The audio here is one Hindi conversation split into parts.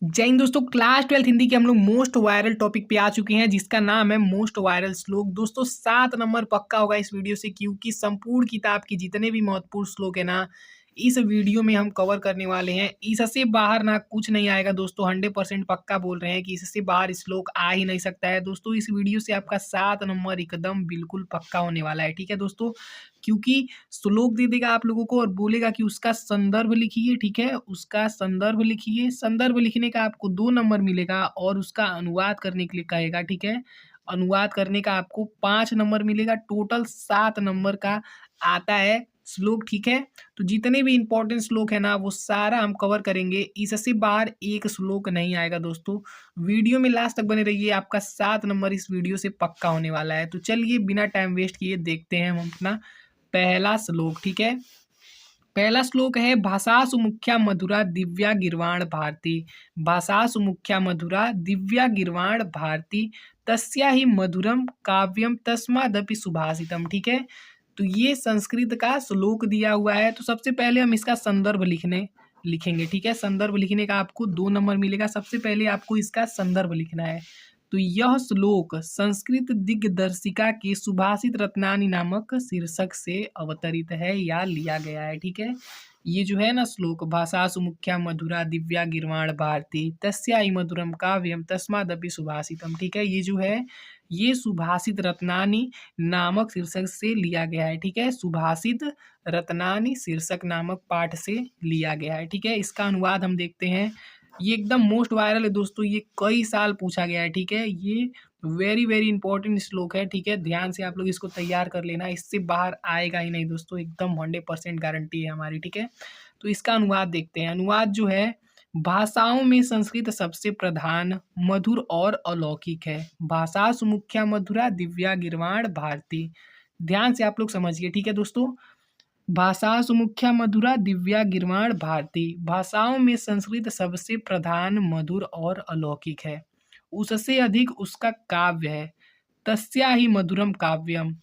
जय हिंद दोस्तों। क्लास 12 हिंदी के हम लोग मोस्ट वायरल टॉपिक पे आ चुके हैं जिसका नाम है मोस्ट वायरल श्लोक। दोस्तों 7 नंबर पक्का होगा इस वीडियो से, क्योंकि संपूर्ण किताब की जितने भी महत्वपूर्ण श्लोक है ना, इस वीडियो में हम कवर करने वाले हैं। इससे बाहर ना कुछ नहीं आएगा दोस्तों। 100% पक्का बोल रहे हैं कि इससे बाहर श्लोक आ ही नहीं सकता है दोस्तों। इस वीडियो से आपका 7 नंबर एकदम बिल्कुल पक्का होने वाला है, ठीक है दोस्तों। क्योंकि श्लोक दे देगा आप लोगों को और बोलेगा कि उसका संदर्भ लिखिए, ठीक है। उसका संदर्भ लिखिए। संदर्भ लिखने का आपको 2 नंबर मिलेगा और उसका अनुवाद करने के लिए कहेगा, ठीक है। अनुवाद करने का आपको 5 नंबर मिलेगा। टोटल 7 नंबर का आता है श्लोक, ठीक है। तो जितने भी इंपॉर्टेंट श्लोक है ना, वो सारा हम कवर करेंगे। इससे बाहर एक श्लोक नहीं आएगा दोस्तों। वीडियो में लास्ट तक बने रहिए, आपका 7 नंबर इस वीडियो से पक्का होने वाला है। तो चलिए बिना टाइम वेस्ट किए देखते हैं हम अपना पहला श्लोक, ठीक है। पहला श्लोक है भाषासु मुख्या मधुरा दिव्या गिर्वाण भारती। भाषासु मुख्या मधुरा दिव्या गिर्वाण भारती तस्या ही मधुरम काव्यम तस्मादपि सुभाषितम, ठीक है। तो ये संस्कृत का श्लोक दिया हुआ है। तो सबसे पहले हम इसका संदर्भ लिखेंगे, ठीक है। संदर्भ लिखने का आपको 2 नंबर मिलेगा। सबसे पहले आपको इसका संदर्भ लिखना है। तो यह श्लोक संस्कृत दिग्दर्शिका के सुभाषित रत्नानी नामक शीर्षक से अवतरित है या लिया गया है, ठीक है। ये जो है ना श्लोक, भाषासु मुख्या मधुरा दिव्या गिर्वाण भारती तस्या ही मधुरम काव्यम तस्मादपि सुभाषितम, ठीक है। ये जो है ये सुभाषित रत्नानी नामक शीर्षक से लिया गया है, ठीक है। सुभाषित रत्नानी शीर्षक नामक पाठ से लिया गया है, ठीक है। इसका अनुवाद हम देखते हैं। ये एकदम मोस्ट वायरल है दोस्तों। ये कई साल पूछा गया है, ठीक है। ये वेरी वेरी इंपॉर्टेंट श्लोक है, ठीक है। ध्यान से आप लोग इसको तैयार कर लेना। इससे बाहर आएगा ही नहीं दोस्तों, एकदम 100% गारंटी है हमारी, ठीक है। तो इसका अनुवाद देखते हैं। अनुवाद जो है, भाषाओं में संस्कृत सबसे प्रधान, मधुर और अलौकिक है। भाषासु मुख्या मधुरा दिव्या गिर्वाण भारती। ध्यान से आप लोग समझिए, ठीक है दोस्तों। भाषासु मुख्या मधुरा दिव्या गिर्वाण भारती। भाषाओं में संस्कृत सबसे प्रधान, मधुर और अलौकिक है। उससे अधिक उसका काव्य है। तस्या ही मधुरम काव्यम।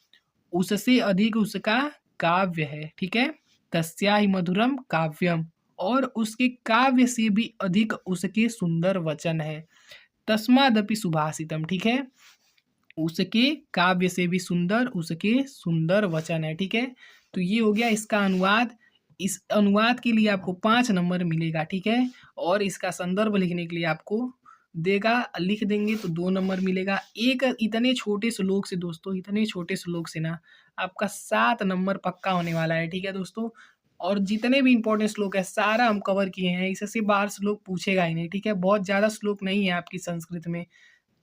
उससे अधिक उसका काव्य है, ठीक है। तस्या ही मधुरम काव्यम। और उसके काव्य से भी अधिक उसके सुंदर वचन है। तस्मादपि सुभाषितम, ठीक है। उसके काव्य से भी सुंदर उसके सुंदर वचन है, ठीक है। तो ये हो गया इसका अनुवाद। इस अनुवाद के लिए आपको 5 नंबर मिलेगा, ठीक है। और इसका संदर्भ लिखने के लिए आपको देगा, लिख देंगे तो 2 नंबर मिलेगा। एक इतने छोटे श्लोक से दोस्तों, इतने छोटे श्लोक से ना आपका 7 नंबर पक्का होने वाला है, ठीक है दोस्तों। और जितने भी इंपॉर्टेंट श्लोक है सारा हम कवर किए हैं। इससे बाहर श्लोक पूछेगा ही नहीं, ठीक है। बहुत ज़्यादा श्लोक नहीं है आपकी संस्कृत में।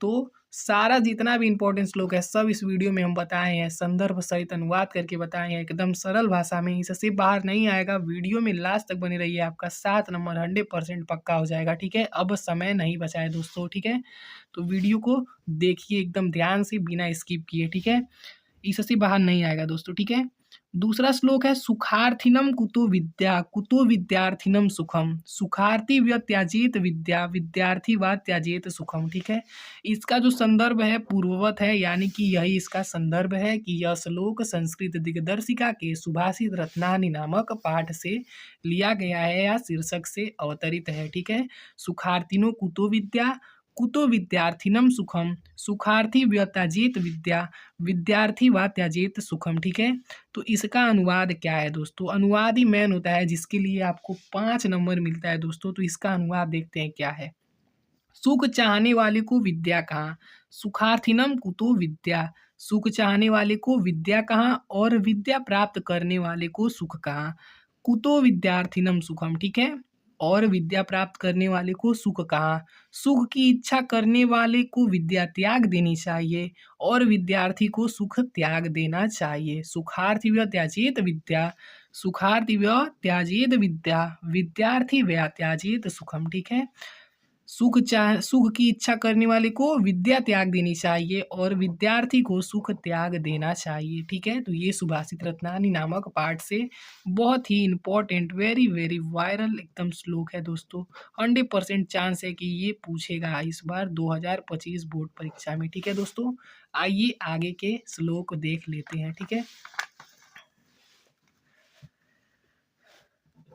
तो सारा जितना भी इंपॉर्टेंट श्लोक है सब इस वीडियो में हम बताए हैं, संदर्भ सहित अनुवाद करके बताए हैं, एकदम सरल भाषा में। इससे बाहर नहीं आएगा। वीडियो में लास्ट तक बने रहिए, आपका 7 नंबर 100% पक्का हो जाएगा, ठीक है। अब समय नहीं बचा है दोस्तों, ठीक है। तो वीडियो को देखिए एकदम ध्यान से, बिना स्किप किए, ठीक है। इससे बाहर नहीं आएगा दोस्तों, ठीक है। दूसरा श्लोक है सुखार्थिनम कुतो विद्या कुतो विद्यार्थिनम सुखम। सुखार्थी व त्याजेत विद्या विद्यार्थी व त्याजेत सुखम, ठीक है। इसका जो संदर्भ है पूर्ववत है, यानी कि यही इसका संदर्भ है कि यह श्लोक संस्कृत दिग्दर्शिका के सुभाषित रत्नानी नामक पाठ से लिया गया है या शीर्षक से अवतरित है, ठीक है। सुखार्थिनो कुतो विद्या कुतो विद्यार्थिनम सुखम। सुखार्थी व त्याजेत विद्या विद्यार्थी व त्याजेत सुखम, ठीक है। तो इसका अनुवाद क्या है दोस्तों। अनुवाद ही मेन होता है जिसके लिए आपको 5 नंबर मिलता है दोस्तों। तो इसका अनुवाद देखते हैं क्या है। सुख चाहने वाले को विद्या कहाँ, सुखार्थिनम कुतो विद्या। सुख चाहने वाले को विद्या कहाँ और विद्या प्राप्त करने वाले को सुख कहाँ। कुतो विद्यार्थिनम सुखम, ठीक है। और विद्या प्राप्त करने वाले को सुख कहाँ। सुख की इच्छा करने वाले को विद्या त्याग देनी चाहिए और विद्यार्थी को सुख त्याग देना चाहिए। सुखार्थी व त्याजेत विद्या सुखार्थी व त्याजेत विद्या विद्यार्थी व त्याजेत सुखम, ठीक है। सुख की इच्छा करने वाले को विद्या त्याग देनी चाहिए और विद्यार्थी को सुख त्याग देना चाहिए, ठीक है। तो ये सुभाषित रत्नानी नामक पाठ से बहुत ही इंपॉर्टेंट, वेरी वेरी वायरल एकदम श्लोक है दोस्तों। 100% चांस है कि ये पूछेगा इस बार 2025 बोर्ड परीक्षा में, ठीक है दोस्तों। आइए आगे के श्लोक देख लेते हैं, ठीक है।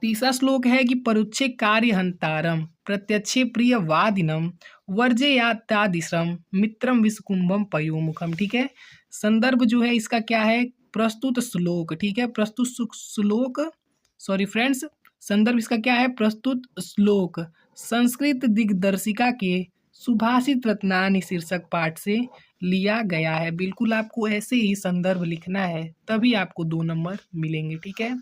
तीसरा श्लोक है कि परुच्छे कार्य हंतारम प्रत्यक्षे प्रिय वादिनम वर्जयात्यादिश्रम मित्रम विषकुंभम पयोमुखम। ठीक है, संदर्भ जो है इसका क्या है, प्रस्तुत श्लोक। ठीक है, प्रस्तुत श्लोक, सॉरी फ्रेंड्स, संदर्भ इसका क्या है, प्रस्तुत श्लोक संस्कृत दिग्दर्शिका के सुभाषित रत्नानि शीर्षक पाठ से लिया गया है। बिल्कुल आपको ऐसे ही संदर्भ लिखना है, तभी आपको 2 नंबर मिलेंगे। ठीक है,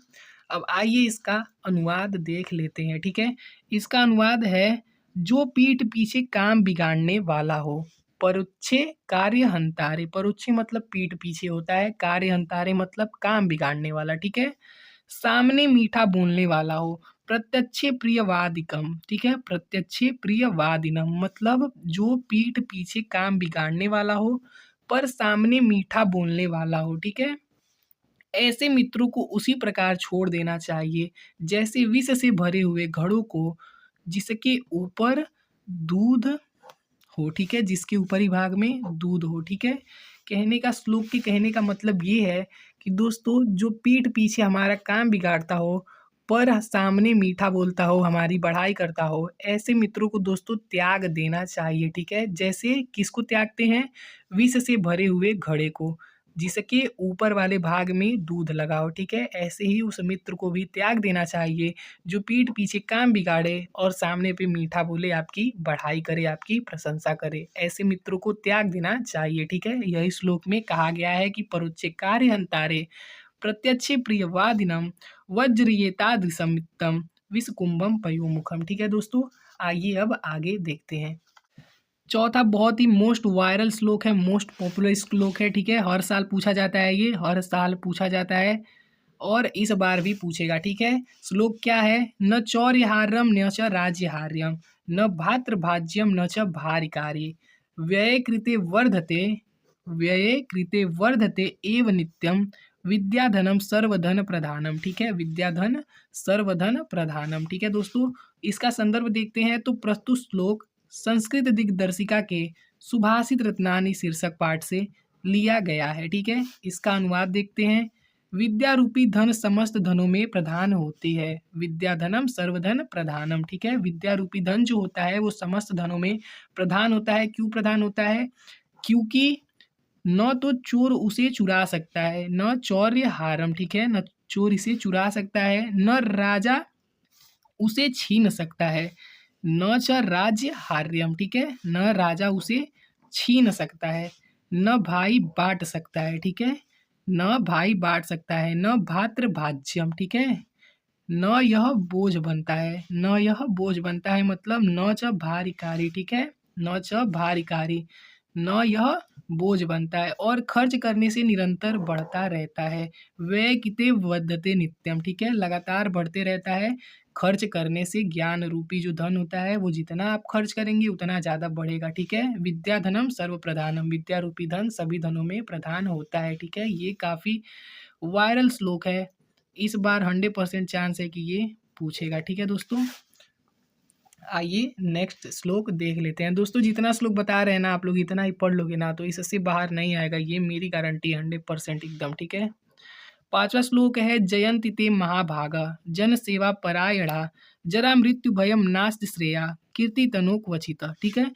अब आइए इसका अनुवाद देख लेते हैं। ठीक है, इसका अनुवाद है, जो पीठ पीछे काम बिगाड़ने वाला हो, परुच्छे कार्य हंतारे, परुच्छे मतलब पीठ पीछे होता है, कार्य हंतारे मतलब काम बिगाड़ने वाला। ठीक है, सामने मीठा बोलने वाला हो, प्रत्यक्षे प्रियवादिकम। ठीक है, प्रत्यक्षे प्रियवादिनम मतलब जो पीठ पीछे काम बिगाड़ने वाला हो पर सामने मीठा बोलने वाला हो। ठीक है, ऐसे मित्रों को उसी प्रकार छोड़ देना चाहिए जैसे विष से भरे हुए घड़ों को जिसके ऊपर दूध हो। ठीक है, जिसके ऊपरी भाग में दूध हो। ठीक है, कहने का, श्लोक के कहने का मतलब ये है कि दोस्तों जो पीठ पीछे हमारा काम बिगाड़ता हो पर सामने मीठा बोलता हो, हमारी बढ़ाई करता हो, ऐसे मित्रों को दोस्तों त्याग देना चाहिए। ठीक है, जैसे किसको त्यागते हैं, विष से भरे हुए घड़े को जिसके ऊपर वाले भाग में दूध लगा हो। ठीक है, ऐसे ही उस मित्र को भी त्याग देना चाहिए जो पीठ पीछे काम बिगाड़े और सामने पे मीठा बोले, आपकी बढ़ाई करे, आपकी प्रशंसा करे। ऐसे मित्रों को त्याग देना चाहिए। ठीक है, यही श्लोक में कहा गया है कि परुच्चे कार्य हंतारे प्रत्यक्षे प्रियवादिनम वज्रयेतादृशमित्तम विषकुंभम पयोमुखम। ठीक है दोस्तों, आइए अब आगे देखते हैं। चौथा बहुत ही मोस्ट वायरल श्लोक है, मोस्ट पॉपुलर श्लोक है। ठीक है, हर साल पूछा जाता है, ये हर साल पूछा जाता है और इस बार भी पूछेगा। ठीक है, श्लोक क्या है, न चौर्यहार्यम न च राज्यहार्यम न भातृभाज्यम न च भारिकारी व्यये कृते वर्धते, व्यये कृते वर्धते एव नित्यम विद्याधनम सर्वधन प्रधानम। ठीक है, विद्याधन सर्वधन प्रधानम। ठीक है दोस्तों, इसका संदर्भ देखते हैं तो प्रस्तुत श्लोक संस्कृत दिग्दर्शिका के सुभाषित रत्नानि शीर्षक पाठ से लिया गया है। ठीक है, इसका अनुवाद देखते हैं। विद्या रूपी धन समस्त धनों में प्रधान होती है, विद्या धनम सर्वधन प्रधानम। ठीक है, विद्या रूपी धन जो होता है वो समस्त धनों में प्रधान होता है। क्यों प्रधान होता है, क्योंकि न तो चोर उसे चुरा सकता है, न चौर्य हारम। ठीक है, न चोर इसे चुरा सकता है, न राजा उसे छीन सकता है, न च राज्य हार्यम। ठीक है, न राजा उसे छीन सकता है, न भाई बांट सकता है। ठीक है, न भाई बांट सकता है, न भातृभाज्यम। ठीक है, न यह बोझ बनता है, न यह बोझ बनता है मतलब न च भारिकारी। ठीक है, न च भारिकारी, न यह बोझ बनता है और खर्च करने से निरंतर बढ़ता रहता है। व्यय किते वर्धते नित्यम। ठीक है, लगातार बढ़ते रहता है। खर्च करने से ज्ञान रूपी जो धन होता है वो जितना आप खर्च करेंगे उतना ज़्यादा बढ़ेगा। ठीक है, विद्या धनम सर्व प्रधानम, विद्या रूपी धन सभी धनों में प्रधान होता है। ठीक है, ये काफ़ी वायरल श्लोक है, इस बार 100% चांस है कि ये पूछेगा। ठीक है दोस्तों, आइए नेक्स्ट श्लोक देख लेते हैं। दोस्तों जितना श्लोक बता रहे हैं ना आप लोग, इतना ही पढ़ लोगे ना तो इससे बाहर नहीं आएगा, ये मेरी गारंटी 100% एकदम। ठीक है, पांचवा श्लोक है, जयंति ते महाभागा जन सेवा परायणा जरा मृत्यु भयम नास्त श्रेया कीर्ति तनो क्वचित। ठीक है,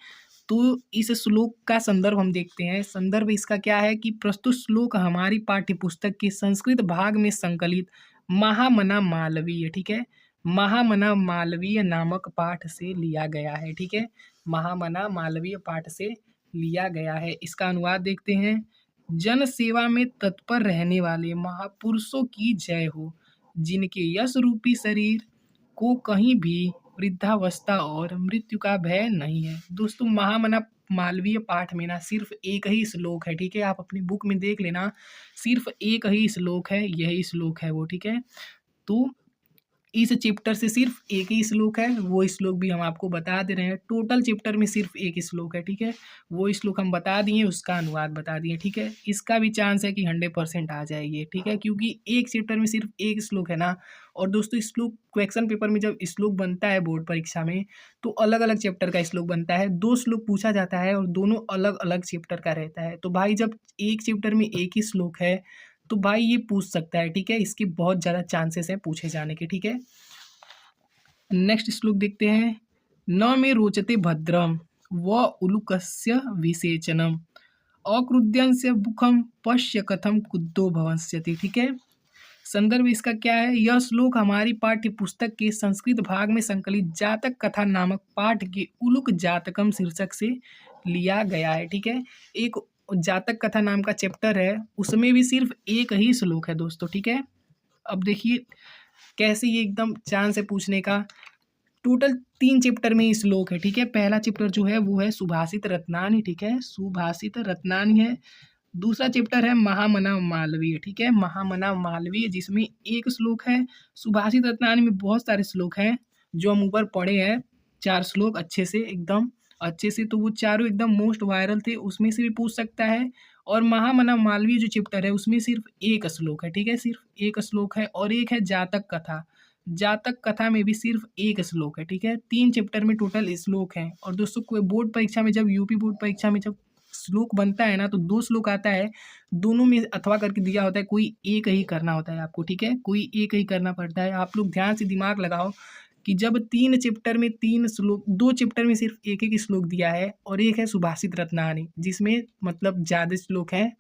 तो इस श्लोक का संदर्भ हम देखते हैं। संदर्भ इसका क्या है कि प्रस्तुत श्लोक हमारी पाठ्य पुस्तक के संस्कृत भाग में संकलित महामना मालवीय, ठीक है, महामना मालवीय नामक पाठ से लिया गया है। ठीक है, महामना मालवीय पाठ से लिया गया है। इसका अनुवाद देखते हैं। जन सेवा में तत्पर रहने वाले महापुरुषों की जय हो, जिनके यश रूपी शरीर को कहीं भी वृद्धावस्था और मृत्यु का भय नहीं है। दोस्तों महामना मालवीय पाठ में ना सिर्फ एक ही श्लोक है। ठीक है, आप अपनी बुक में देख लेना, सिर्फ एक ही श्लोक है, यही श्लोक है वो। ठीक है, तो इस चैप्टर से सिर्फ एक ही श्लोक है, वो श्लोक भी हम आपको बता दे रहे हैं। टोटल चैप्टर में सिर्फ एक ही श्लोक है। ठीक है, वो श्लोक हम बता दिए, उसका अनुवाद बता दिए। ठीक है, इसका भी चांस है कि 100% आ जाएगी। ठीक है, क्योंकि एक चैप्टर में सिर्फ एक श्लोक है ना। और दोस्तों श्लोक क्वेश्चन पेपर में जब श्लोक बनता है बोर्ड परीक्षा में तो अलग अलग चैप्टर का श्लोक बनता है, 2 श्लोक पूछा जाता है और दोनों अलग अलग चैप्टर का रहता है। तो भाई जब एक चैप्टर में एक ही श्लोक है तो भाई ये पूछ सकता है। ठीक है, इसकी बहुत ज़्यादा चांसेस हैं पूछे जाने के। ठीक है, नेक्स्ट श्लोक देखते हैं। न मे रोचते भद्रम व उलुकस्य विसेचनम अक्रुध्यंस्य मुखम पश्य कथम कुद्धो भवस्यति। ठीक है, संदर्भ इसका क्या है? यह श्लोक हमारी पाठ्य पुस्तक के संस्कृत भाग में संकलित जातक कथा नामक पाठ के उलुक जातकम शीर्षक से लिया गया है। ठीक है, एक जातक कथा नाम का चैप्टर है, उसमें भी सिर्फ एक ही श्लोक है दोस्तों। ठीक है, अब देखिए कैसे ये एकदम चांस है पूछने का। टोटल 3 चैप्टर में श्लोक है। ठीक है, पहला चैप्टर जो है वो है सुभाषित रत्नानि। ठीक है, सुभाषित रत्नानि है। दूसरा चैप्टर है महामना मालवीय। ठीक है, महामना मालवीय जिसमें एक श्लोक है। सुभाषित रत्नानि में बहुत सारे श्लोक हैं जो हम ऊपर पढ़े हैं, 4 श्लोक अच्छे से एकदम अच्छे से, तो वो चारों एकदम मोस्ट वायरल थे, उसमें से भी पूछ सकता है। और महामना मालवीय जो चैप्टर है उसमें सिर्फ एक श्लोक है। ठीक है, सिर्फ एक श्लोक है। और एक है जातक कथा, जातक कथा में भी सिर्फ एक श्लोक है। ठीक है, 3 चैप्टर में टोटल श्लोक हैं। और दोस्तों कोई बोर्ड परीक्षा में, जब यूपी बोर्ड परीक्षा में जब श्लोक बनता है ना, तो 2 श्लोक आता है, दोनों में अथवा करके दिया होता है, कोई एक ही करना होता है आपको। ठीक है, कोई एक ही करना पड़ता है। आप लोग ध्यान से दिमाग लगाओ कि जब 3 चैप्टर में 3 श्लोक, 2 चैप्टर में सिर्फ एक एक श्लोक दिया है, और एक है सुभाषित रत्नानि जिसमें मतलब ज़्यादा श्लोक हैं।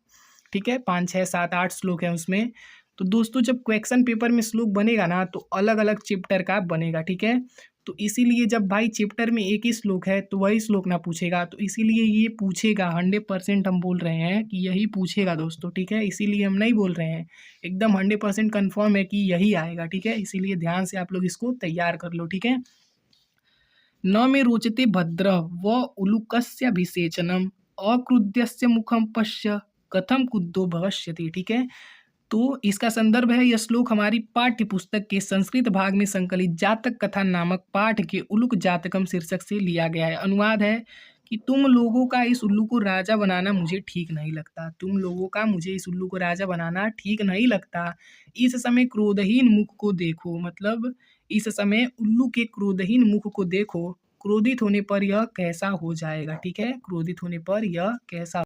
ठीक है, 5 6 7 8 श्लोक हैं उसमें। तो दोस्तों जब क्वेश्चन पेपर में श्लोक बनेगा ना, तो अलग अलग चैप्टर का बनेगा। ठीक है, तो इसीलिए जब भाई चैप्टर में एक ही श्लोक है तो वही श्लोक ना पूछेगा, तो इसीलिए ये पूछेगा 100% हम बोल रहे हैं कि यही पूछेगा दोस्तों। ठीक है, इसीलिए हम नहीं बोल रहे हैं, एकदम 100% कन्फर्म है कि यही आएगा। ठीक है, इसीलिए ध्यान से आप लोग इसको तैयार कर लो। ठीक है, न मे रोचते भद्र व उलुकस्य विसेचनम अक्रुध्यस्य मुखम पश्य कथम कुद्धो भविष्यति। ठीक है, तो इसका संदर्भ है, यह श्लोक हमारी पाठ्य पुस्तक के संस्कृत भाग में संकलित जातक कथा नामक पाठ के उलुक जातकम शीर्षक से लिया गया है। अनुवाद है कि तुम लोगों का इस उल्लू को राजा बनाना मुझे ठीक नहीं लगता। तुम लोगों का मुझे इस उल्लू को राजा बनाना ठीक नहीं लगता। इस समय क्रोधहीन मुख को देखो, मतलब इस समय उल्लू के क्रोधहीन मुख को देखो, क्रोधित होने पर यह कैसा हो जाएगा। ठीक है, क्रोधित होने पर यह कैसा